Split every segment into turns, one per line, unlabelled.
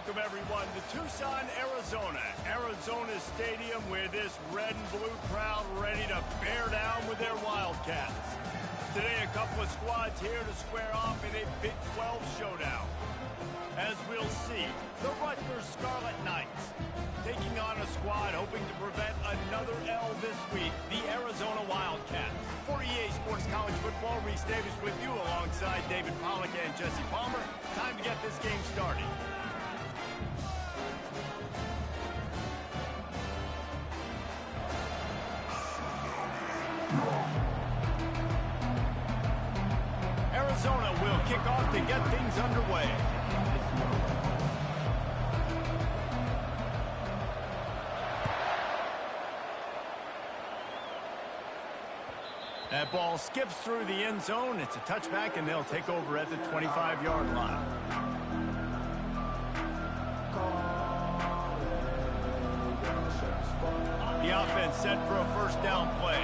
welcome everyone to Tucson, Arizona. Arizona's stadium where this red and blue crowd ready to bear down with their Wildcats. Today, a couple of squads here to square off in a Big 12 showdown. As we'll see, the Rutgers Scarlet Knights taking on a squad hoping to prevent another L this week, the Arizona Wildcats. For EA Sports College Football, Reese Davis with you alongside David Pollack and Jesse Palmer. Time to get this game started. Arizona will kick off to get things underway. That ball skips through the end zone. It's a touchback, and they'll take over at the 25-yard line. The offense set for a first down play.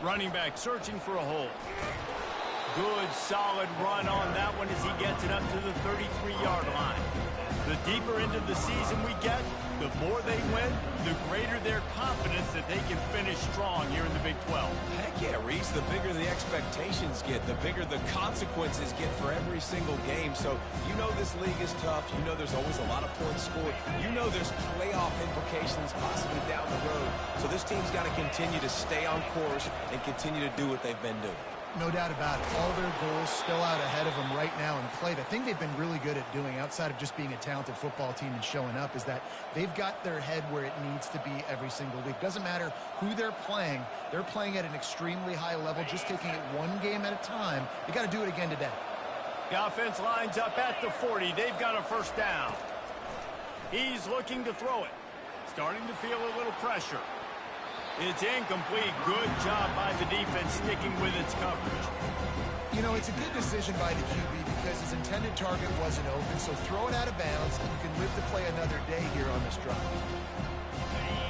Running back searching for a hole. Good, solid run on that one as he gets it up to the 33-yard line. The deeper into the season we get, the more they win, the greater their confidence that they can finish strong here in the Big 12.
Heck yeah, Reese. The bigger the expectations get, the bigger the consequences get for every single game. So you know this league is tough. You know there's always a lot of points scored. You know there's playoff implications possibly down the road. So this team's got to continue to stay on course and continue to do what they've been doing.
No doubt about it. All their goals still out ahead of them right now in play. The thing they've been really good at doing, outside of just being a talented football team and showing up, is that they've got their head where it needs to be every single week. Doesn't matter who they're playing at an extremely high level, just taking it one game at a time. You got to do it again today.
The offense lines up at the 40. They've got a first down. He's looking to throw it. Starting to feel a little pressure. It's incomplete. Good job by the defense sticking with its coverage.
You know, it's a good decision by the QB because his intended target wasn't open, so throw it out of bounds, and you can live to play another day here on this drive.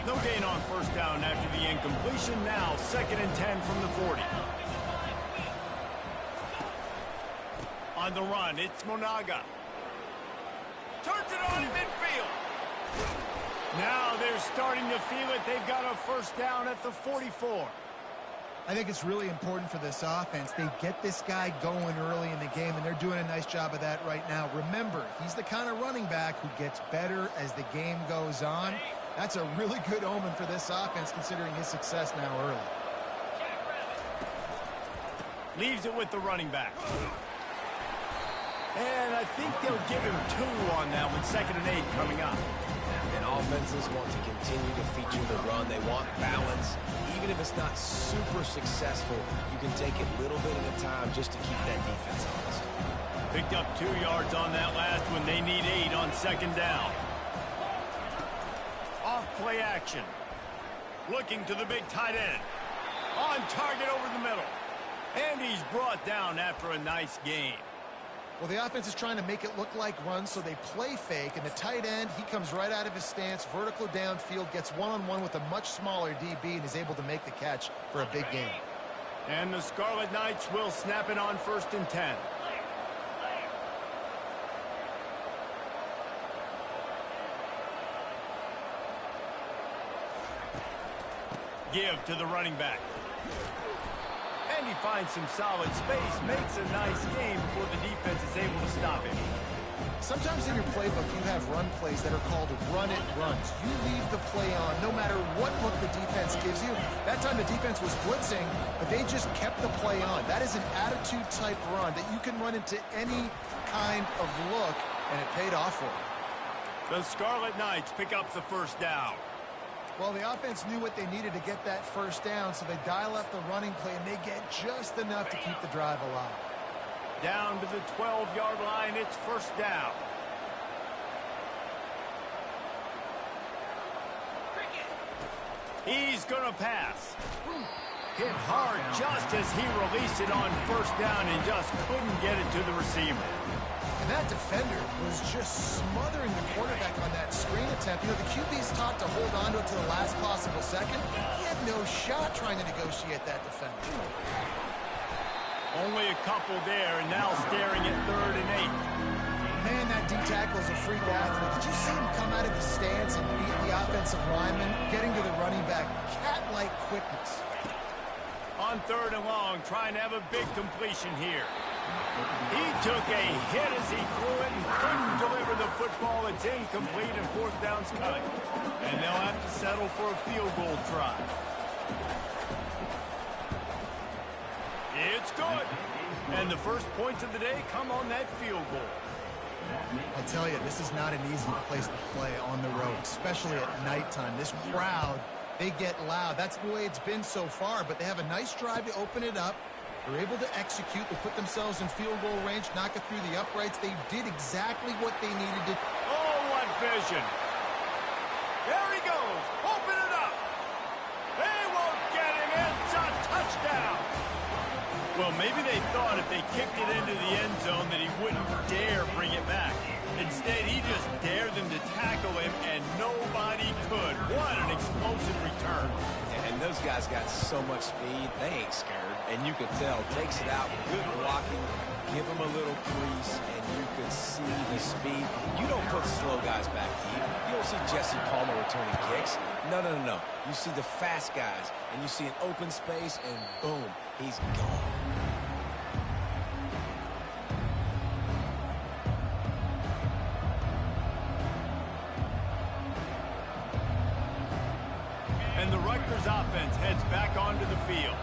No gain on first down after the incompletion. Now, 2nd and 10 from the 40. On the run, it's Monaga. Turns it on in midfield. Now they're starting to feel it. They've got a first down at the 44.
I think it's really important for this offense. They get this guy going early in the game, and they're doing a nice job of that right now. Remember, he's the kind of running back who gets better as the game goes on. That's a really good omen for this offense, considering his success now early.
Leaves it with the running back. And I think they'll give him 2 on that one. 2nd and 8 coming up.
And offenses want to continue to feature the run. They want balance. Even if it's not super successful, you can take it little bit at a time just to keep that defense honest.
Picked up 2 yards on that last one. They need 8 on 2nd down. Off play action. Looking to the big tight end. On target over the middle. And he's brought down after a nice gain.
Well, the offense is trying to make it look like runs, so they play fake, and the tight end, he comes right out of his stance, vertical downfield, gets one-on-one with a much smaller DB, and is able to make the catch for a big gain.
And the Scarlet Knights will snap it on 1st and 10. Give to the running back. And he finds some solid space, makes a nice game before the defense is able to stop him.
Sometimes in your playbook, you have run plays that are called run-it runs. You leave the play on no matter what look the defense gives you. That time the defense was blitzing, but they just kept the play on. That is an attitude-type run that you can run into any kind of look, and it paid off for them.
The Scarlet Knights pick up the first down.
Well, the offense knew what they needed to get that first down, so they dial up the running play, and they get just enough to keep the drive alive.
Down to the 12-yard line, it's first down. He's going to pass. Hit hard just as he released it on first down and just couldn't get it to the receiver.
And that defender was just smothering the quarterback on that screen attempt. You know, the QB's taught to hold on to it to the last possible second. He had no shot trying to negotiate that defender.
Only a couple there, and now staring at 3rd and 8.
Man, that D-tackle is a freak athlete. Did you see him come out of the stance and beat the offensive lineman, getting to the running back? Cat-like quickness.
On 3rd and long, trying to have a big completion here. He took a hit as he threw it and couldn't deliver the football. It's incomplete and 4th down's cut. And they'll have to settle for a field goal try. It's good. And the first points of the day come on that field goal.
I tell you, this is not an easy place to play on the road, especially at nighttime. This crowd, they get loud. That's the way it's been so far, but they have a nice drive to open it up. They're able to execute. They put themselves in field goal range, knock it through the uprights. They did exactly what they needed to.
Oh, what vision. There he goes. Open it up. They won't get him. It's a touchdown. Well, maybe they thought if they kicked it into the end zone that he wouldn't dare bring it back. Instead, he just dared them to tackle him, and nobody could. What an explosive return.
And those guys got so much speed, they ain't scared. And you could tell, takes it out, good blocking, give them a little crease, and you could see the speed. You don't put slow guys back deep. You don't see Jesse Palmer returning kicks. No, no, no, no. You see the fast guys, and you see an open space, and boom, he's gone.
And the Rutgers offense heads back onto the field.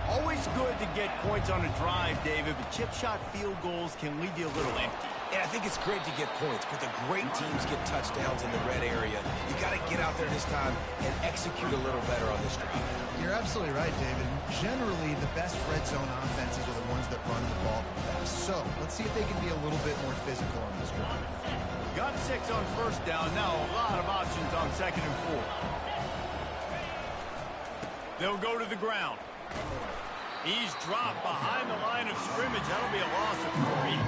Always good to get points on a drive, David, but chip shot field goals can leave you a little empty.
Yeah, I think it's great to get points, but the great teams get touchdowns in the red area. You got to get out there this time and execute a little better on this drive.
You're absolutely right, David. Generally, the best red zone offenses are the ones that run the ball fast. So, let's see if they can be a little bit more physical on this drive.
Got 6 on 1st down. Now a lot of options on 2nd and 4. They'll go to the ground. He's dropped behind the line of scrimmage. That'll be a loss of 3.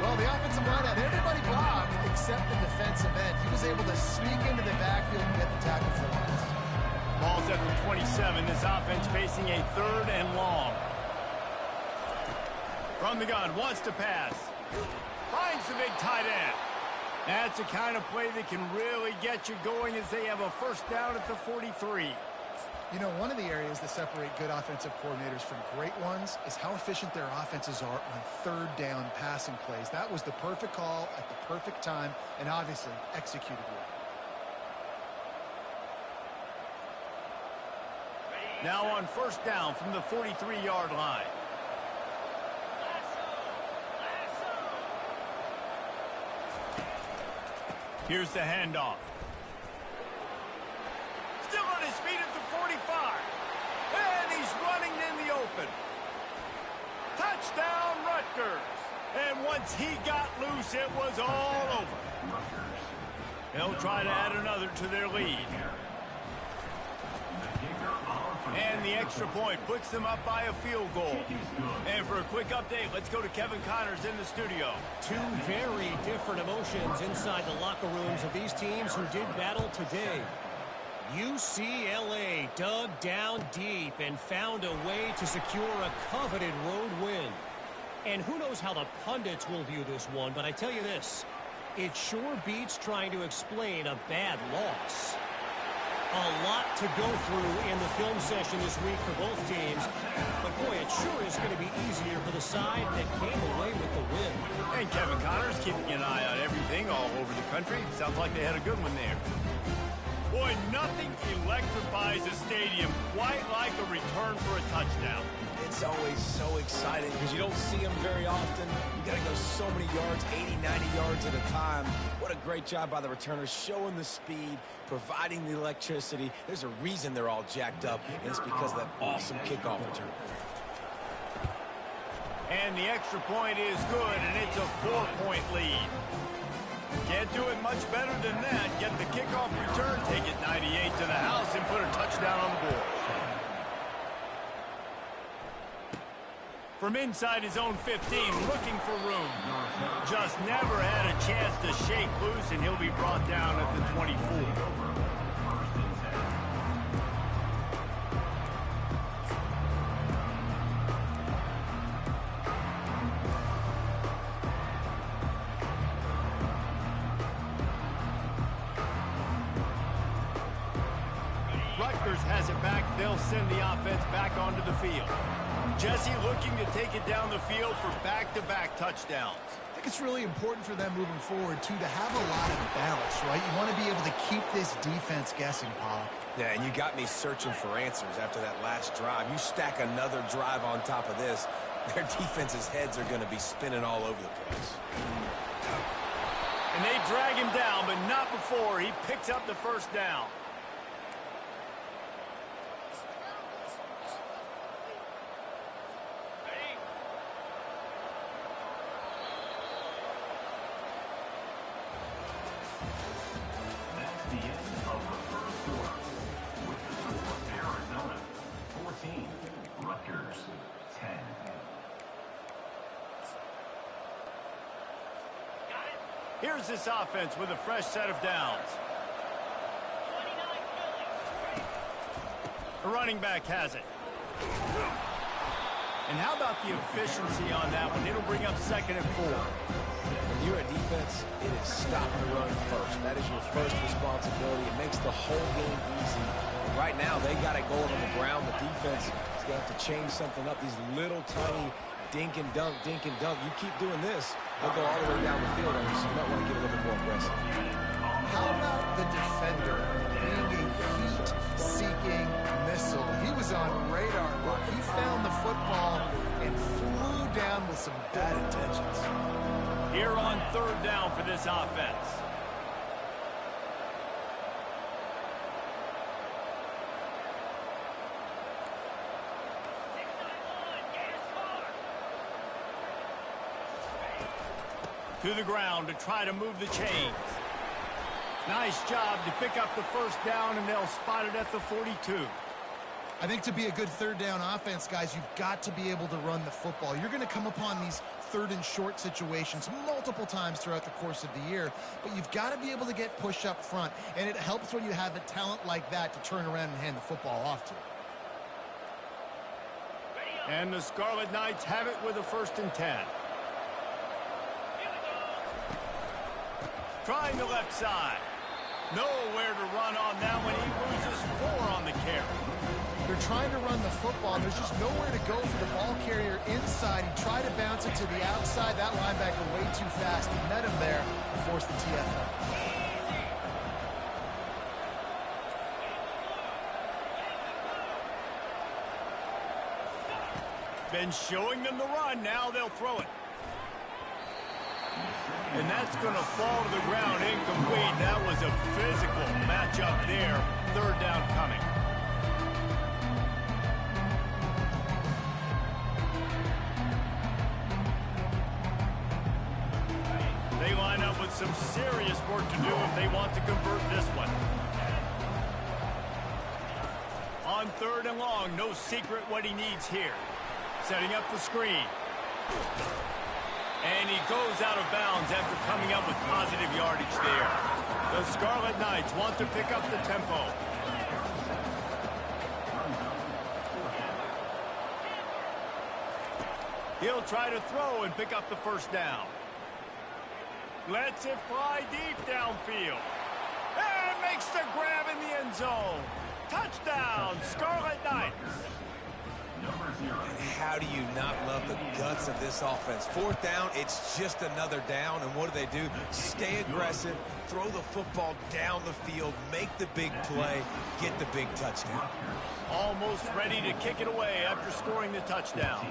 Well, the offensive line had everybody blocked except the defensive end. He was able to sneak into the backfield and get the tackle for loss.
Ball's at the 27. This offense facing a 3rd and long. From the gun, wants to pass. Finds the big tight end. That's the kind of play that can really get you going as they have a 1st down at the 43.
You know, one of the areas that separate good offensive coordinators from great ones is how efficient their offenses are on 3rd down passing plays. That was the perfect call at the perfect time and obviously executed well.
Now on 1st down from the 43-yard line. Here's the handoff. Still on his feet at the 45. And he's running in the open. Touchdown, Rutgers. And once he got loose, it was all over. They'll try to add another to their lead. And the extra point puts them up by a field goal. And for a quick update, let's go to Kevin Connors in the studio.
Two very different emotions inside the locker rooms of these teams who did battle today. UCLA dug down deep and found a way to secure a coveted road win. And who knows how the pundits will view this one, but I tell you this, it sure beats trying to explain a bad loss. A lot to go through in the film session this week for both teams, but boy, it sure is going to be easier for the side that came away with the win.
And Kevin Connors keeping an eye on everything all over the country. Sounds like they had a good one there. Boy, nothing electrifies a stadium quite like a return for a touchdown.
It's always so exciting because you don't see them very often. You got to go so many yards, 80, 90 yards at a time. What a great job by the returners, showing the speed, providing the electricity. There's a reason they're all jacked up, and it's because of that awesome kickoff return.
And the extra point is good, and it's a 4-point lead. Can't do it much better than that. Get the kickoff return, take it 98 to the house, and put a touchdown on the board. From inside his own 15, looking for room. Just never had a chance to shake loose, and he'll be brought down at the 24. Rutgers has it back. They'll send the offense back onto the field. Jesse looking to take it down the field for back-to-back touchdowns.
I think it's really important for them moving forward, too, to have a lot of balance, right? You want to be able to keep this defense guessing, Pollock.
Yeah, and you got me searching for answers after that last drive. You stack another drive on top of this, their defense's heads are going to be spinning all over the place.
And they drag him down, but not before he picks up the first down. Here's this offense with a fresh set of downs. The running back has it. And how about the efficiency on that one? It'll bring up 2nd and 4.
When you're a defense, it is stop the run first. That is your first responsibility. It makes the whole game easy. And right now, they got it going on the ground. The defense is going to have to change something up. These little tiny dink and dunk, dink and dunk. You keep doing this, they'll go all the way down the field on you, so you might want to get a little bit more aggressive.
How about the defender being a heat-seeking missile? He was on radar lock. He found the football and flew down with some bad intentions.
Here on 3rd down for this offense. To the ground to try to move the chains. Nice job to pick up the first down, and they'll spot it at the 42.
I think to be a good 3rd down offense, guys, you've got to be able to run the football. You're going to come upon these 3rd and short situations multiple times throughout the course of the year, but you've got to be able to get push up front, and it helps when you have a talent like that to turn around and hand the football off to.
And the Scarlet Knights have it with a 1st and 10. Trying the left side. Nowhere to run on that one. He loses 4 on the carry.
They're trying to run the football, and there's just nowhere to go for the ball carrier inside. He tried to bounce it to the outside. That linebacker way too fast. He met him there and forced the TFL.
Been showing them the run. Now they'll throw it. And that's going to fall to the ground incomplete. That was a physical matchup there. 3rd down coming. They line up with some serious work to do if they want to convert this one. On 3rd and long, no secret what he needs here. Setting up the screen. And he goes out of bounds after coming up with positive yardage there. The Scarlet Knights want to pick up the tempo. He'll try to throw and pick up the first down. Lets it fly deep downfield. And makes the grab in the end zone. Touchdown, Scarlet Knights.
And how do you not love the guts of this offense? 4th down, it's just another down, and what do? Stay aggressive, throw the football down the field, make the big play, get the big touchdown.
Almost ready to kick it away after scoring the touchdown.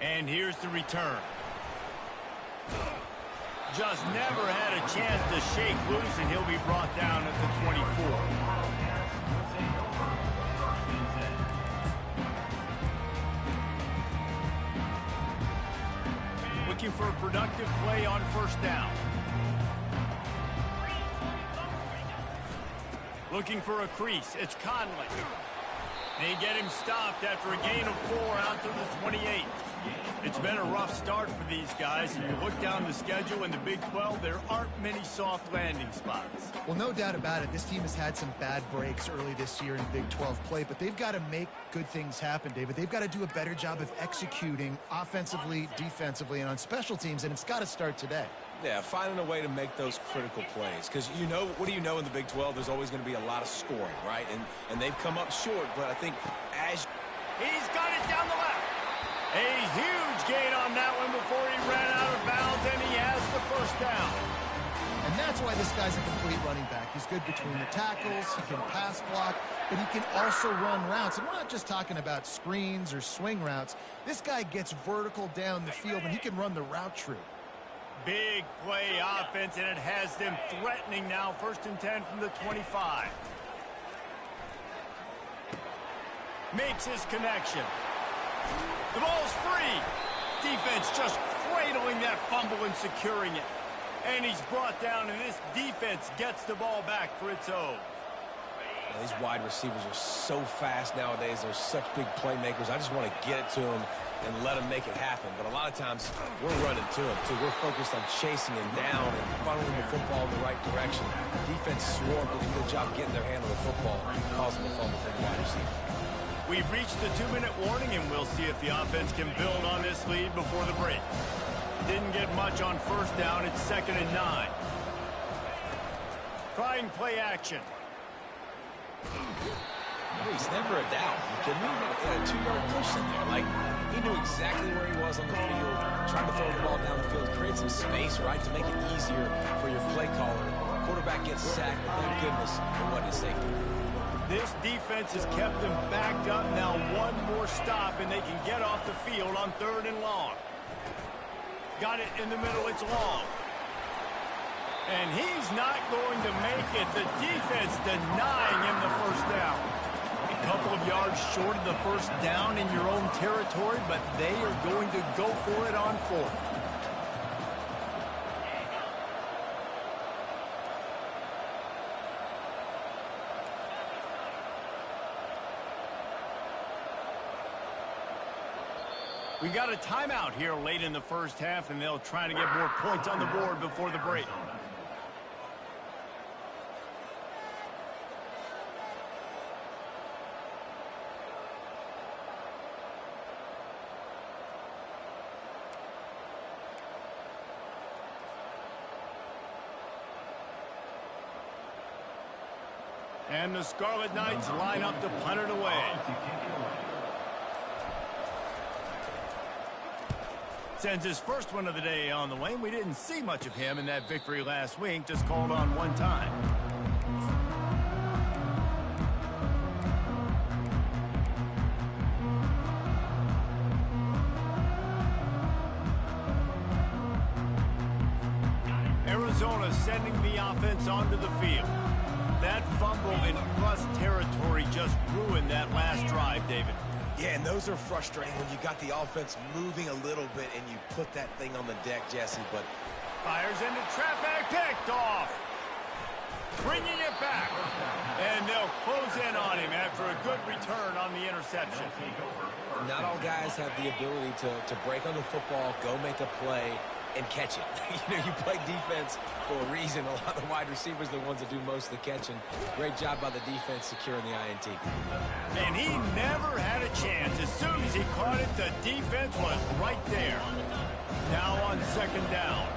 And here's the return. Just never had a chance to shake loose, and he'll be brought down at the 24. Looking for a productive play on 1st down. Looking for a crease. It's Conley. They get him stopped after a gain of 4 out to the 28. It's been a rough start for these guys. If you look down the schedule in the Big 12, there aren't many soft landing spots.
Well, no doubt about it. This team has had some bad breaks early this year in Big 12 play, but they've got to make good things happen, David. They've got to do a better job of executing offensively, defensively, and on special teams, and it's got to start today.
Yeah, finding a way to make those critical plays. Because what do you know in the Big 12? There's always going to be a lot of scoring, right? And they've come up short, but I think as...
He's got it down the left. A huge gain on that one before he ran out of bounds, and he has the first down.
And that's why this guy's a complete running back. He's good between the tackles, he can pass block, but he can also run routes. And we're not just talking about screens or swing routes. This guy gets vertical down the field, and he can run the route tree.
Big play offense, and it has them threatening now. 1st and 10 from the 25. Makes his connection. The ball's free. Defense just cradling that fumble and securing it. And he's brought down, and this defense gets the ball back for its own.
These wide receivers are so fast nowadays. They're such big playmakers. I just want to get it to them and let them make it happen. But a lot of times, we're running to them, too. We're focused on chasing him down and funneling the football in the right direction. Defense swarmed, did a good job getting their hand on the football, causing the fumble for the wide receiver.
We've reached the 2-minute warning, and we'll see if the offense can build on this lead before the break. Didn't get much on 1st down. It's 2nd and 9. Trying play action.
He's never a doubt. You kidding me? He had a 2-yard push in there. Like, he knew exactly where he was on the field, trying to throw the ball down the field, create some space, right, to make it easier for your play caller. Quarterback gets sacked, but thank goodness it wasn't a safety.
This defense has kept them backed up. Now one more stop, and they can get off the field on 3rd and long. Got it in the middle. It's long. And he's not going to make it. The defense denying him the first down. A couple of yards short of the first down in your own territory, but they are going to go for it on 4th. We got a timeout here late in the first half, and they'll try to get more points on the board before the break. And the Scarlet Knights line up to punt it away. Sends his first one of the day on the way. We didn't see much of him in that victory last week, just called on one time. Arizona sending the offense onto the field. That fumble in plus territory just ruined that last drive, David.
Yeah, and those are frustrating when you got the offense moving a little bit and you put that thing on the deck, Jesse, but...
Fires into traffic, picked off. Bringing it back. And they'll close in on him after a good return on the interception.
Not all guys have the ability to break on the football, go make a play, and catch it. You play defense for a reason. A lot of the wide receivers are the ones that do most of the catching. Great job by the defense securing the INT.
And he never had a chance. As soon as he caught it, the defense was right there. Now on 2nd down.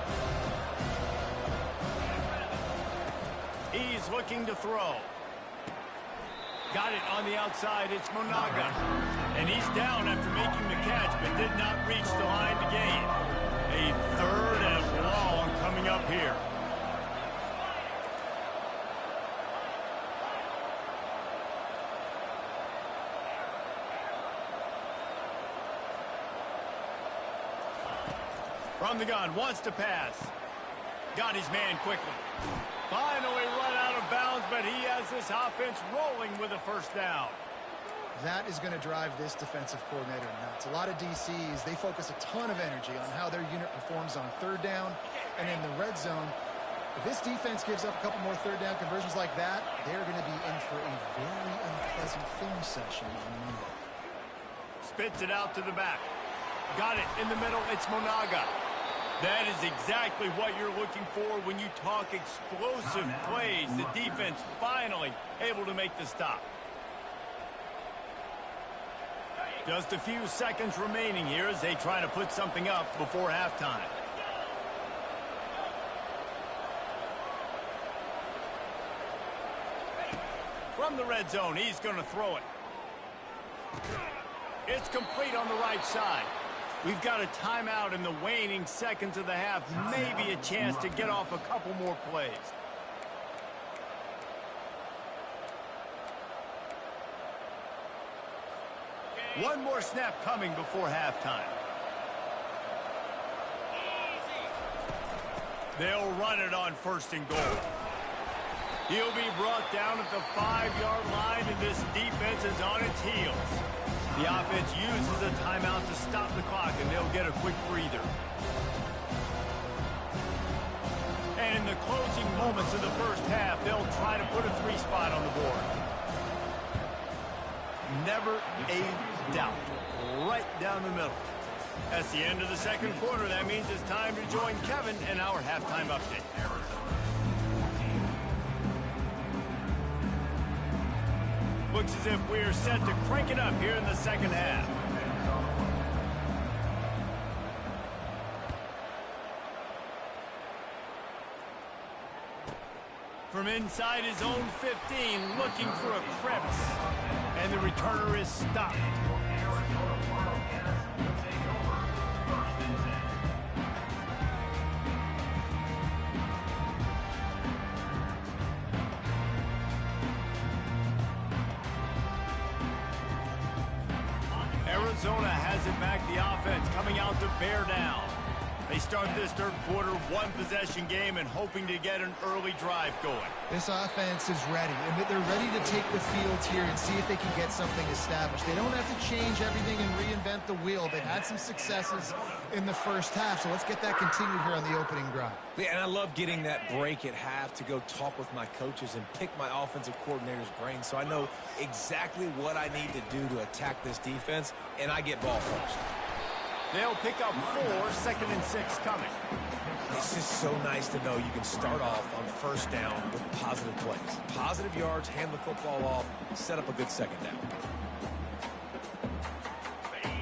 He's looking to throw. Got it on the outside. It's Monaga. And he's down after making the catch, but did not reach the line to gain. A 3rd and long coming up here. From the gun, wants to pass. Got his man quickly. Finally run out of bounds, but he has this offense rolling with a first down.
That is going to drive this defensive coordinator nuts. A lot of DCs, they focus a ton of energy on how their unit performs on 3rd down and in the red zone. If this defense gives up a couple more 3rd down conversions like that, they're going to be in for a very unpleasant film session on Monday.
Spits it out to the back. Got it in the middle. It's Monaga. That is exactly what you're looking for when you talk explosive plays. The defense finally able to make the stop. Just a few seconds remaining here as they try to put something up before halftime. From the red zone, he's going to throw it. It's complete on the right side. We've got a timeout in the waning seconds of the half. Maybe a chance to get off a couple more plays. One more snap coming before halftime. They'll run it on 1st and goal. He'll be brought down at the 5-yard line, and this defense is on its heels. The offense uses a timeout to stop the clock, and they'll get a quick breather. And in the closing moments of the first half, they'll try to put a 3-spot on the board. Never a doubt. Right down the middle. That's the end of the second quarter. That means it's time to join Kevin in our halftime update. Looks as if we're set to crank it up here in the second half. From inside his own 15, looking for a crevice. And the returner is stopped. Arizona has it back, the offense coming out to bear down. They start this third quarter, one-possession game, and hoping to get an early drive going.
This offense is ready, and they're ready to take the field here and see if they can get something established. They don't have to change everything and reinvent the wheel. They've had some successes in the first half, so let's get that continued here on the opening drive.
Yeah, and I love getting that break at half to go talk with my coaches and pick my offensive coordinator's brain so I know exactly what I need to do to attack this defense, and I get ball first.
They'll pick up 4, 2nd and 6 coming.
It's just so nice to know you can start off on 1st down with positive plays. Positive yards, hand the football off, set up a good 2nd down.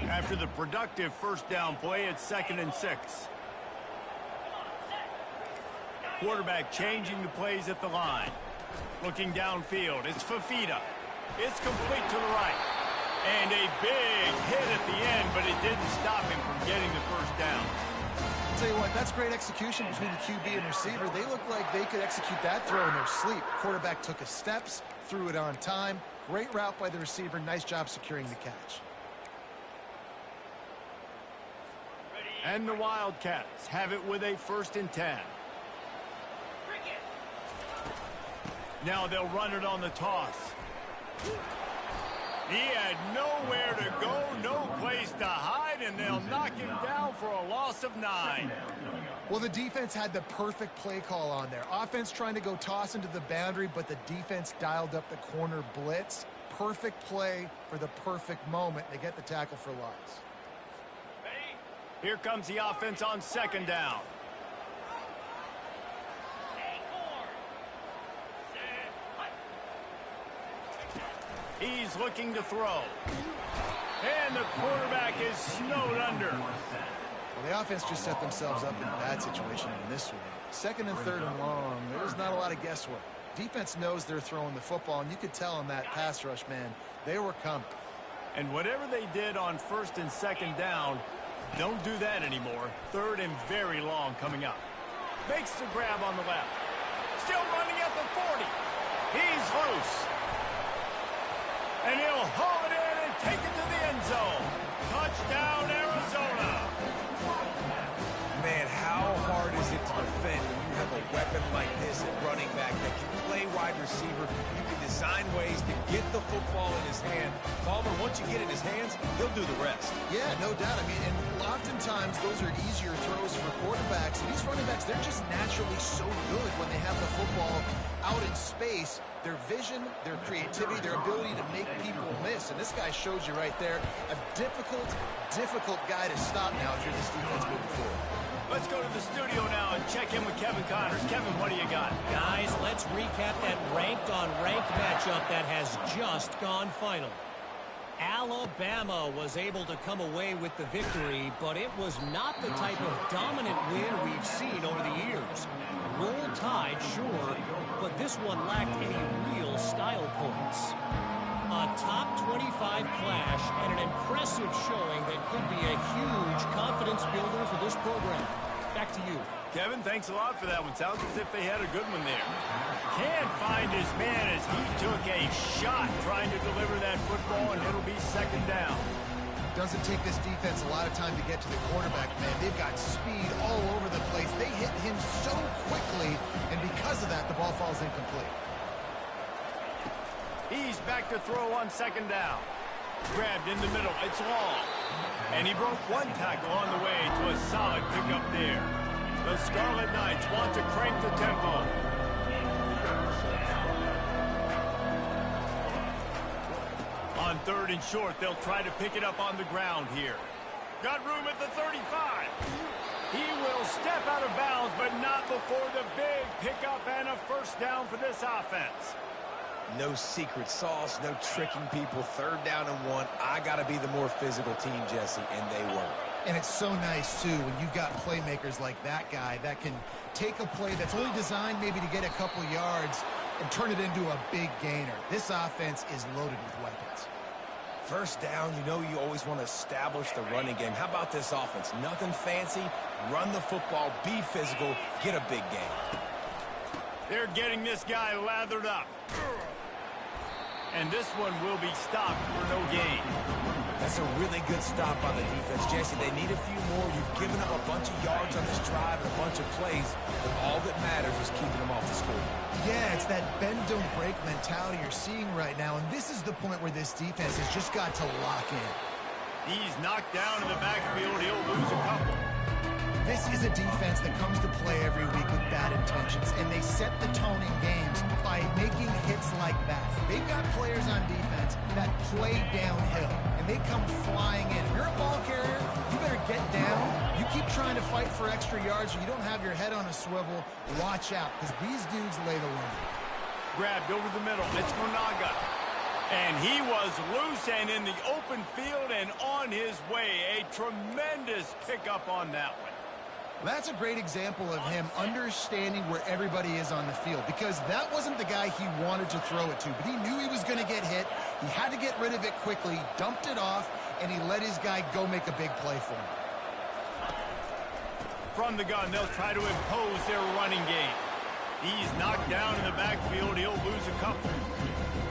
After the productive 1st down play, it's 2nd and 6. Quarterback changing the plays at the line. Looking downfield, it's Fafita. It's complete to the right. And a big hit at the end, but it didn't stop him from getting the 1st down.
I'll tell you what, that's great execution between the QB and receiver. They look like they could execute that throw in their sleep. Quarterback took his steps, threw it on time. Great route by the receiver. Nice job securing the catch.
And the Wildcats have it with a 1st and 10. Now they'll run it on the toss. He had nowhere to go, no place to hide, and they'll knock him down for a loss of 9.
Well, the defense had the perfect play call on there. Offense trying to go toss into the boundary, but the defense dialed up the corner blitz. Perfect play for the perfect moment. They get the tackle for loss.
Here comes the offense on 2nd down. He's looking to throw. And the quarterback is snowed under.
Well, the offense just set themselves up in a bad situation in this one. 2nd and 3rd and long, there's not a lot of guesswork. Defense knows they're throwing the football, and you could tell in that pass rush, man, they were coming.
And whatever they did on 1st and 2nd down, don't do that anymore. 3rd and very long coming up. Makes the grab on the left. Still running at the 40. He's loose. And he'll haul it in and take it to the end zone. Touchdown, Arizona.
Man, how hard is it to defend when you have a weapon like this at running back that can play wide receiver? You can design ways to get the football in his hand. Palmer, once you get it in his hands, he'll do the rest.
Yeah, no doubt. I mean, and oftentimes those are easier throws for quarterbacks. And these running backs, they're just naturally so good when they have the football out in space. Their vision, their creativity, their ability to make people miss. And this guy shows you right there a difficult guy to stop now if you're this defense moving forward.
Let's go to the studio now and check in with Kevin Connors. Kevin, what do you got?
Guys, let's recap that ranked-on-ranked matchup that has just gone final. Alabama was able to come away with the victory, but it was not the type of dominant win we've seen over the years. Roll Tide, sure, but this this one lacked any real style points. A top 25 clash and an impressive showing that could be a huge confidence builder for this program. Back to you.
Kevin, thanks a lot for that one. Sounds as if they had a good one there. Can't find his man as he took a shot trying to deliver that football, and it'll be second down.
Doesn't take this defense a lot of time to get to the quarterback, man. They've got speed all over the place. They hit him so quickly, and because of that, the ball falls incomplete.
He's back to throw on second down. Grabbed in the middle. It's long. And he broke one tackle on the way to a solid pickup there. The Scarlet Knights want to crank the tempo. On third and short, they'll try to pick it up on the ground here. Got room at the 35. He will step out of bounds, but not before the big pickup and a first down for this offense.
No secret sauce, no tricking people. Third down and 1. I got to be the more physical team, Jesse, and they were.
And it's so nice, too, when you've got playmakers like that guy that can take a play that's only designed maybe to get a couple yards and turn it into a big gainer. This offense is loaded with weapons.
First down, you know you always want to establish the running game. How about this offense? Nothing fancy. Run the football, be physical, get a big game.
They're getting this guy lathered up. And this one will be stopped for no gain.
That's a really good stop on the defense, Jesse. They need a few more. You've given up a bunch of yards on this drive and a bunch of plays, but all that matters is keeping them off the score.
Yeah, it's that bend, don't break mentality you're seeing right now, and this is the point where this defense has just got to lock in.
He's knocked down in the backfield. He'll lose a couple.
This is a defense that comes to play every week with bad intentions, and they set the tone in games by making hits like that. They've got players on defense that play downhill, and they come flying in. If you're a ball carrier, you better get down. You keep trying to fight for extra yards, or you don't have your head on a swivel. Watch out, because these dudes lay the line.
Grabbed over the middle. It's Monaga. And he was loose and in the open field and on his way. A tremendous pickup on that one.
That's a great example of him understanding where everybody is on the field, because that wasn't the guy he wanted to throw it to, but he knew he was going to get hit. He had to get rid of it quickly, dumped it off, and he let his guy go make a big play for him.
From the gun, they'll try to impose their running game. He's knocked down in the backfield. He'll lose a couple.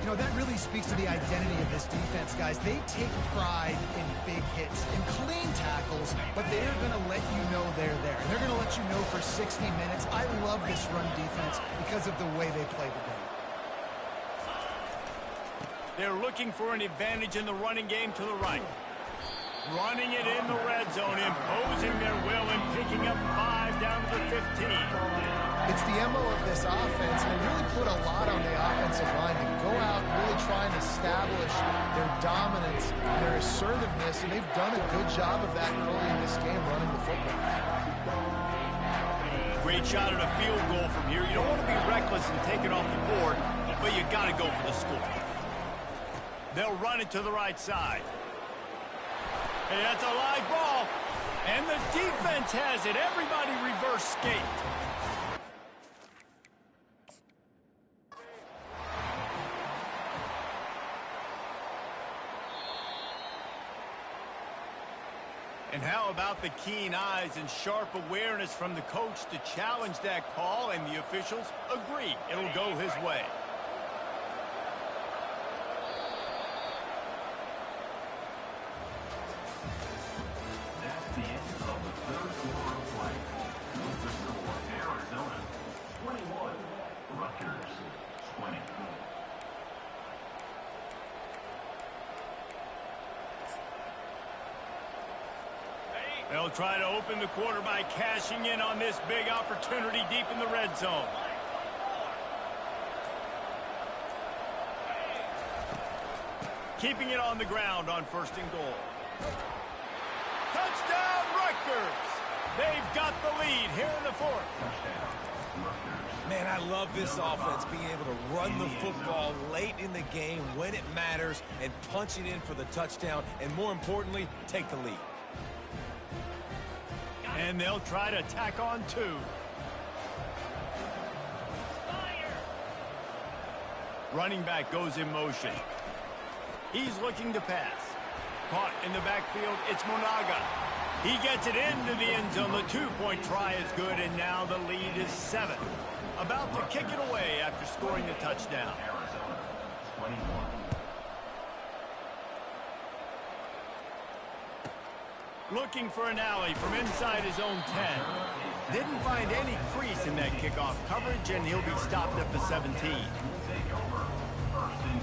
You know, that really speaks to the identity of this defense, guys. They take pride in big hits and clean tackles, but they're going to let you know they're there. And they're going to let you know for 60 minutes. I love this run defense because of the way they play the game.
They're looking for an advantage in the running game to the right. Running it in the red zone, imposing their will and picking up 5 down to the 15.
It's the MO of this offense, and they really put a lot on the offensive line to go out and really try and establish their dominance, their assertiveness, and they've done a good job of that early in this game, running the football.
Great shot at a field goal from here. You don't want to be reckless and take it off the board, but you got to go for the score. They'll run it to the right side. Hey, that's a live ball, and the defense has it. Everybody reverse skate. And how about the keen eyes and sharp awareness from the coach to challenge that call, and the officials agree it'll go his way.
That's the end of the third quarter of play. With the score, Arizona 21, Rutgers 20.
They'll try to open the quarter by cashing in on this big opportunity deep in the red zone. Keeping it on the ground on first and goal. Touchdown, Rutgers! They've got the lead here in the fourth.
Man, I love this offense, being able to run the football late in the game when it matters and punch it in for the touchdown, and more importantly, take the lead.
And they'll try to tack on 2. Running back goes in motion. He's looking to pass. Caught in the backfield, it's Monaga. He gets it into the end zone. The two-point try is good, and now the lead is 7. About to kick it away after scoring the touchdown.
Arizona, 21.
Looking for an alley from inside his own 10. Didn't find any crease in that kickoff coverage, and he'll be stopped at the 17.
Take over. First and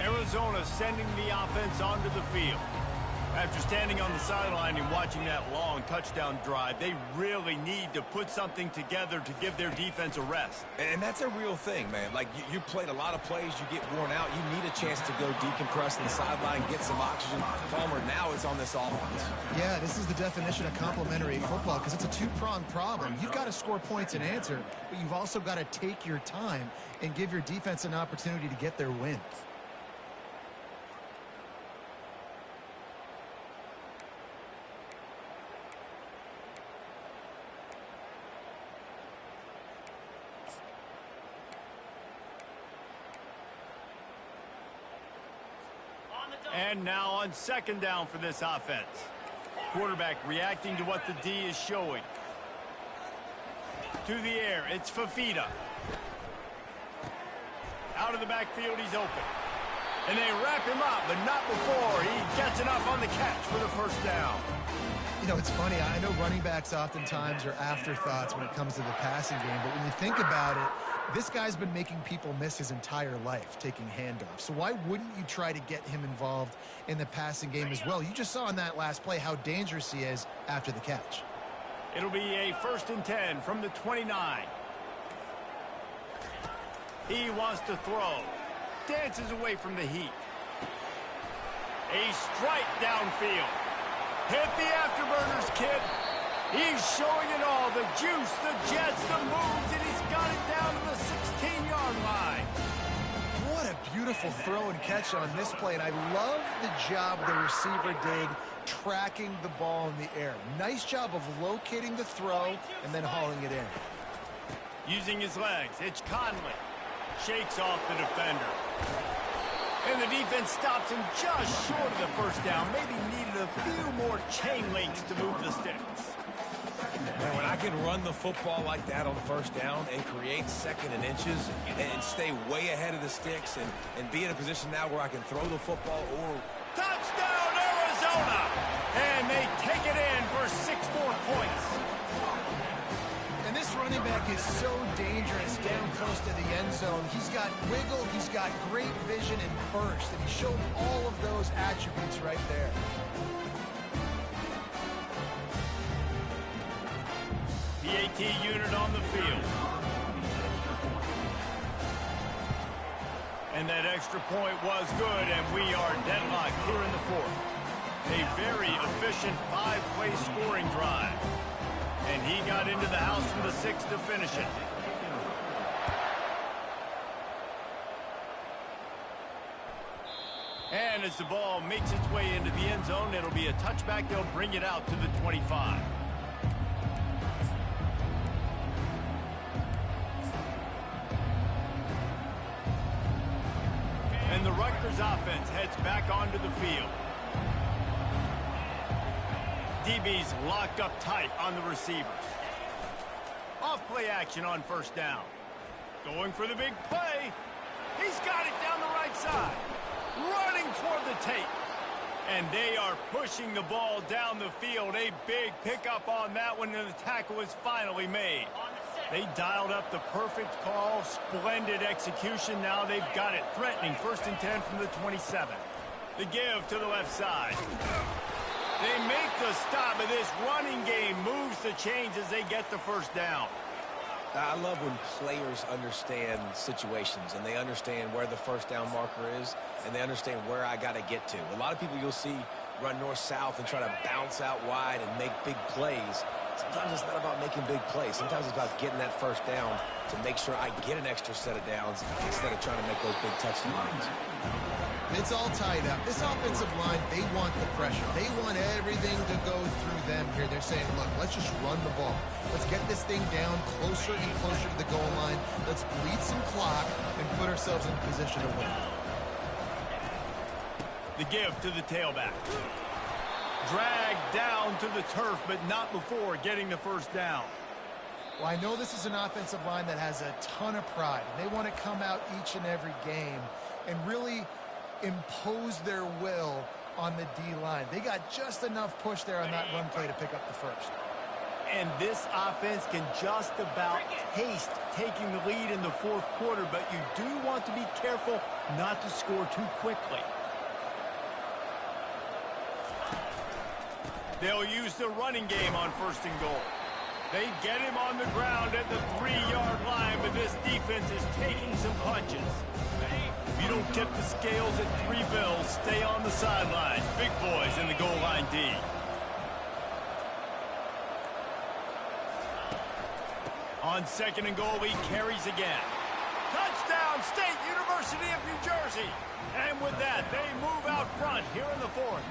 10.
Arizona sending the offense onto the field. After standing on the sideline and watching that long touchdown drive, they really need to put something together to give their defense a rest.
And that's a real thing, man. Like, you played a lot of plays, you get worn out, you need a chance to go decompress on the sideline, get some oxygen. Palmer, now it's on this offense.
Yeah, this is the definition of complementary football because it's a two-pronged problem. You've got to score points and answer, but you've also got to take your time and give your defense an opportunity to get their wins.
And now on second down for this offense. Quarterback reacting to what the D is showing. To the air, it's Fafita. Out of the backfield, he's open. And they wrap him up, but not before he gets enough on the catch for the first down.
You know, it's funny. I know running backs oftentimes are afterthoughts when it comes to the passing game, but when you think about it, this guy's been making people miss his entire life taking handoffs. So why wouldn't you try to get him involved in the passing game as well? You just saw in that last play how dangerous he is after the catch.
It'll be a 1st and 10 from the 29. He wants to throw. Dances away from the heat. A strike downfield. Hit the afterburners, kid. He's showing it all. The juice, the jets, the moves, and he's got it down to the 16-yard line.
What a beautiful throw and catch on this play, and I love the job the receiver did tracking the ball in the air. Nice job of locating the throw and then hauling it in.
Using his legs, it's Conley. Shakes off the defender. And the defense stops him just short of the first down. Maybe needed a few more chain links to move the sticks.
Man, when I can run the football like that on first down and create 2nd and inches and stay way ahead of the sticks and be in a position now where I can throw the football or...
Touchdown, Arizona! And they take it in for 6 more points.
And this running back is so dangerous down close to the end zone. He's got wiggle, he's got great vision and burst, and he showed all of those attributes right there.
PAT unit on the field. And that extra point was good, and we are deadlocked here in the 4th. A very efficient 5-play scoring drive. And he got into the house from the 6th to finish it. And as the ball makes its way into the end zone, it'll be a touchback. They'll bring it out to the 25. And the Rutgers offense heads back onto the field. DB's locked up tight on the receivers. Off-play action on first down. Going for the big play. He's got it down the right side. Running toward the tape. And they are pushing the ball down the field. A big pickup on that one, and the tackle is finally made. They dialed up the perfect call. Splendid execution. Now they've got it. Threatening 1st and 10 from the 27. The give to the left side. They make the stop, but this running game moves the chains as they get the first down.
I love when players understand situations and they understand where the first down marker is and they understand where I got to get to. A lot of people you'll see run north-south and try to bounce out wide and make big plays. Sometimes it's not about making big plays. Sometimes it's about getting that first down to make sure I get an extra set of downs instead of trying to make those big touchdowns.
It's all tied up. This offensive line, they want the pressure. They want everything to go through them here. They're saying, look, let's just run the ball. Let's get this thing down closer and closer to the goal line. Let's bleed some clock and put ourselves in position to win.
The give to the tailback. Dragged down to the turf, but not before getting the first down.
Well, I know this is an offensive line that has a ton of pride. They want to come out each and every game and really impose their will on the D-line. They got just enough push there on that run play to pick up the first.
And this offense can just about taste taking the lead in the fourth quarter, but you do want to be careful not to score too quickly. They'll use the running game on first and goal. They get him on the ground at the 3-yard line, but this defense is taking some punches. If you don't tip the scales at 3 bills, stay on the sideline. Big boys in the goal line D. On second and goal, he carries again. Touchdown, State University of New Jersey. And with that, they move out front here in the fourth.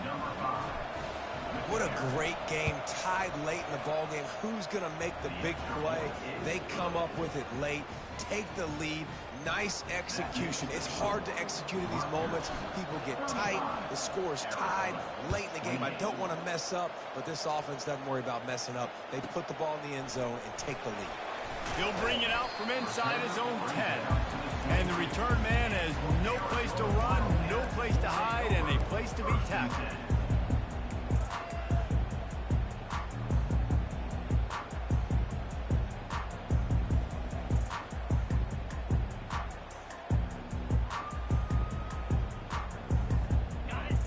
What a great game, tied late in the ball game. Who's going to make the big play? They come up with it late, take the lead. Nice execution. It's hard to execute in these moments. People get tight. The score is tied late in the game. I don't want to mess up, but this offense doesn't worry about messing up. They put the ball in the end zone and take the lead.
He'll bring it out from inside his own 10. And the return man has no place to run, no place to hide, and a place to be tackled.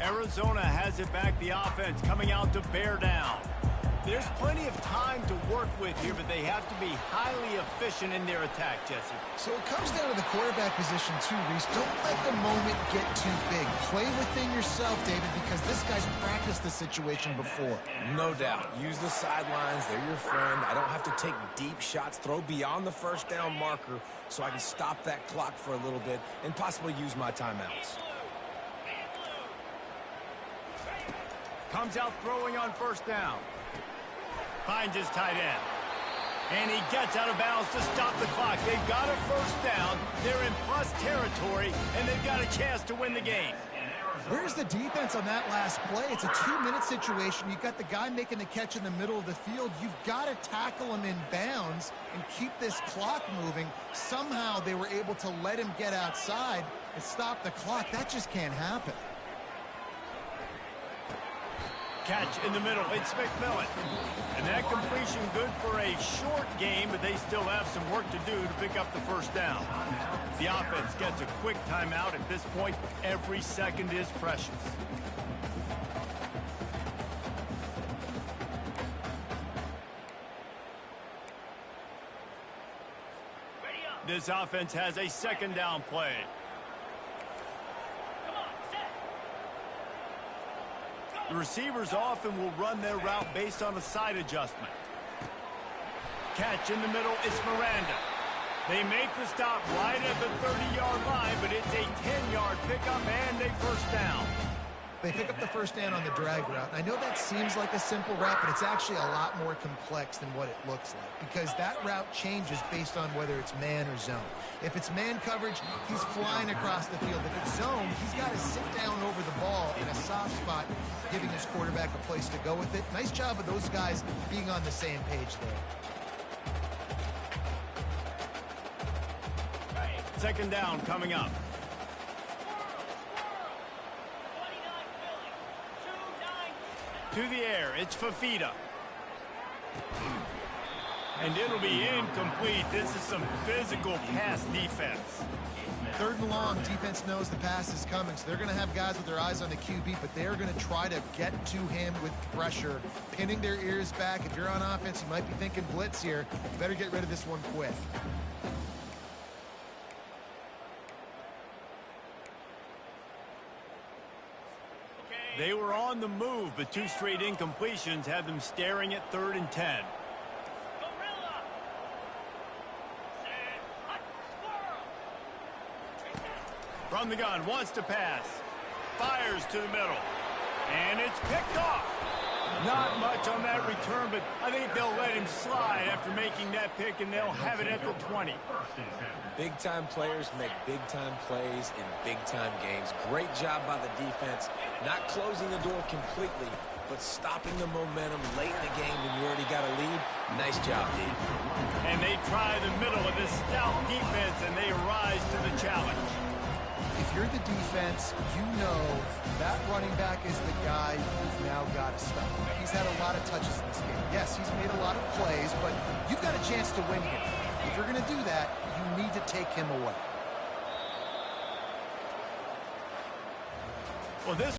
Arizona has it back, the offense coming out to bear down. There's plenty of time to work with here, but they have to be highly efficient in their attack, Jesse.
So it comes down to the quarterback position too, Reese. Don't let the moment get too big. Play within yourself, David, because this guy's practiced the situation before.
No doubt. Use the sidelines. They're your friend. I don't have to take deep shots. Throw beyond the first down marker so I can stop that clock for a little bit and possibly use my timeouts.
Comes out throwing on first down. Finds his tight end. And he gets out of bounds to stop the clock. They've got a first down. They're in plus territory, and they've got a chance to win the game.
Where's the defense on that last play? It's a 2-minute situation. You've got the guy making the catch in the middle of the field. You've got to tackle him in bounds and keep this clock moving. Somehow they were able to let him get outside and stop the clock. That just can't happen.
Catch in the middle. It's McMillan. And that completion good for a short game, but they still have some work to do to pick up the first down. The offense gets a quick timeout. At this point, every second is precious. This offense has a second down play. The receivers often will run their route based on a side adjustment. Catch in the middle, it's Miranda. They make the stop right at the 30-yard line, but it's a 10-yard pickup and a first down.
They pick up the first down on the drag route. I know that seems like a simple route, but it's actually a lot more complex than what it looks like because that route changes based on whether it's man or zone. If it's man coverage, he's flying across the field. If it's zone, he's got to sit down over the ball in a soft spot, giving his quarterback a place to go with it. Nice job of those guys being on the same page there.
Second down coming up. To the air, it's Fafita. And it'll be incomplete. This is some physical pass defense.
Third and long, defense knows the pass is coming, so they're going to have guys with their eyes on the QB, but they're going to try to get to him with pressure, pinning their ears back. If you're on offense, you might be thinking blitz here. You better get rid of this one quick.
They were on the move, but 2 straight incompletions had them staring at 3rd and 10. From the gun, wants to pass. Fires to the middle. And it's picked off. Not much on that return, but I think they'll let him slide after making that pick, and they'll have it at the 20.
Big-time players make big-time plays in big-time games. Great job by the defense, not closing the door completely, but stopping the momentum late in the game when you already got a lead. Nice job, D.
And they try the middle of this stout defense, and they rise to the challenge.
If you're the defense, you know that running back is the guy you've now got to stop. He's had a lot of touches in this game. Yes, he's made a lot of plays, but you've got a chance to win here. If you're going to do that, you need to take him away.
Well, this